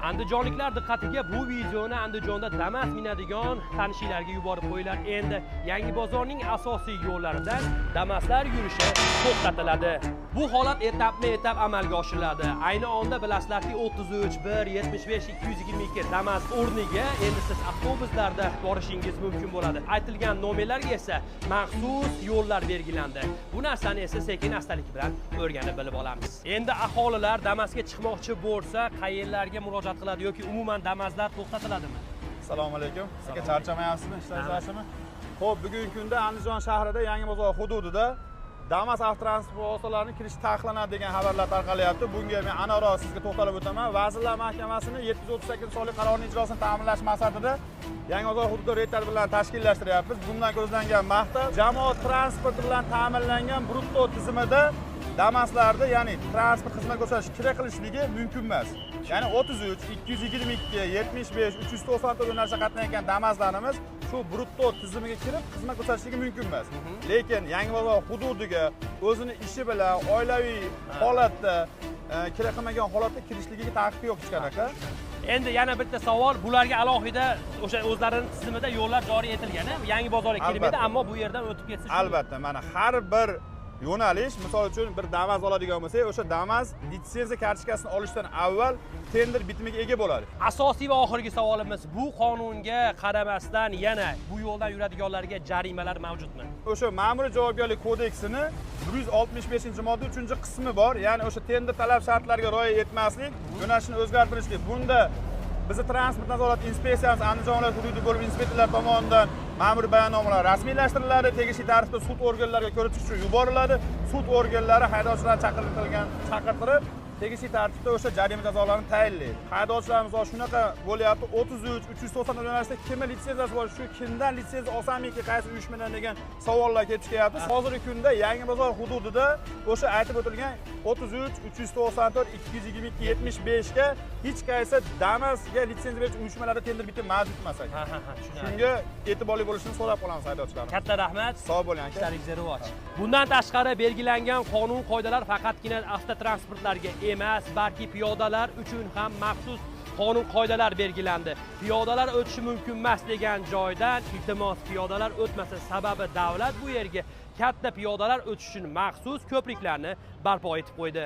Andijonliklar diqqatiga bu videoni Andijonda Damas minadigan tanishlarga yuborib qo'yinglar. Endi Yangibozorning asosiy yo'llaridan Damaslar yurishi to'xtatiladi. Bu holat etapma-etap amalga oshiriladi. Ayni onda bilasizlarki 33 1 75 222 Damas o'rniga endi siz avtobuslarda borishingiz mumkin bo'ladi. Aytilgan nomerlarga esa maxsus yo'llar belgilandi. Bu narsani esa sekin-astalik bilan o'rganib bilib olamiz. Endi aholilar Damasga chiqmoqchi bo'lsa, qayerlarga murojaat qiladi yoki umuman Damaslar to'xtatiladimi? Assalomu alaykum. Sizga charchamayapsizmi? Ishlaringiz yaxshimi? Xo'p, bugungi kunda Andijon shahrida Yangibozor hududida Damas avtotransport vositalarining kirishi taqiqlanadi degan xabarlar tarqalyapti. Bunga men aniqroq sizga to'xtalib o'taman. Vazirlar Mahkamasining 738 sonli qarorining ijrosini ta'minlash maqsadida Yangibozor hududi reyd tadbirlarini tashkillashtiryapmiz. Bundan ko'zlangan maqsad jamoat transporti bilan ta'minlangan brutto tizimida Damaslarda, ya'ni transport xizmat ko'rsatish kira qilishligi mumkin emas. Ya'ni 33, 222, 75, 394 yo'nalishda qatnayotgan Damaslarimiz shu brutto tizimiga kirib xizmat ko'rsatishligi mumkin emas. Lekin Yangibozor hududiga o'zini ishi bilan oilaviy holatda kira qilmagan holatda kirishligiga taqiq yo'q hech qanaqa. Endi yana bitta savol, bularga alohida o'sha o'zlarining tizimida yo'llar joriy etilgan. Yangibozorga kelmaydi, ammo bu yerdan o'tib ketsa. Albatta, mana har bir yo'nalish, misol uchun bir Damas oladigan bo'lsak, o'sha Damas litsenziya kartochkasini olishdan avval tender bitimiga ega bo'ladi. Asosiy va oxirgi savolimiz, bu qonunga qaramasdan yana bu yo'ldan yuradiganlarga jarimalar mavjudmi? O'sha Ma'muriy javobgarlik kodeksini 165-modda 3-qismi bor. Ya'ni o'sha tender talab shartlariga rioya etmaslik, yo'nalishni o'zgartirishlik. Bunda bizni transport nazorat inspeksiyamiz Andijon viloyat hududiy bo'lib inspektorlar tomonidan ma'muriy bayonnomalar rasmiylashtiriladi, tegishli tartibda sud organlariga ko'rsatish uchun yuboriladi. Sud organlari haydovchilarni chaqirtirib, tegishli tartibda o'sha jarima jazolarini tayinlaydi. Haydovchilarimiz shunaqa bo'lyapti, 33, 390 yo'nalishda kimning litsenziyasi bor, shu kimdan litsenziya olsamiki, qaysi uyushmadan degan savollar kelib chiqyapti. Hozirgi kunda Yangibozor hududida o'sha aytib o'tilgan 33, 394, 222, 75 ga hech qaysi Damasga litsenziya berish uyushmalarida tender bitimi mavjud emas. Shunga e'tiborli bo'lishini so'rab qolamiz haydovchilardan. Katta rahmat. Sog' bo'ling aka. Ishlaringiz rivoj. Bundan tashqari belgilangan qonun qoidalar faqatgina avtotransportlarga emas, balki piyodalar uchun ham maxsus qonun qoidalar belgilandi. Piyodalar o'tishi mumkin emas degan joydan iltimos piyodalar o'tmasa, sababi davlat bu yerga katta piyodalar o'tish uchun maxsus ko'priklarni barpo etib qo'ydi.